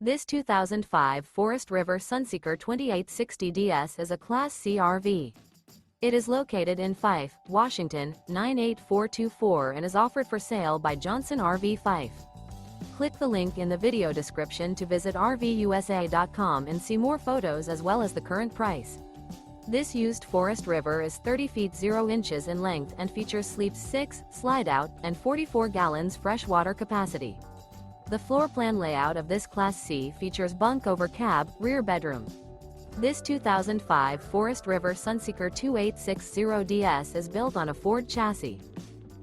This 2005 Forest River Sunseeker 2860DS is a Class C RV. It is located in Fife, Washington, 98424 and is offered for sale by Johnson RV Fife. Click the link in the video description to visit RVUSA.com and see more photos as well as the current price. This used Forest River is 30 feet 0 inches in length and features sleeps 6, slide-out, and 44 gallons freshwater capacity. The floor plan layout of this Class C features bunk over cab, rear bedroom. This 2005 Forest River Sunseeker 2860DS is built on a Ford chassis.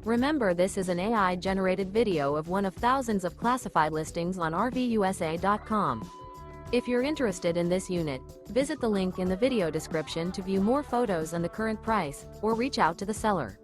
Remember, this is an AI-generated video of one of thousands of classified listings on RVUSA.com. If you're interested in this unit, visit the link in the video description to view more photos and the current price, or reach out to the seller.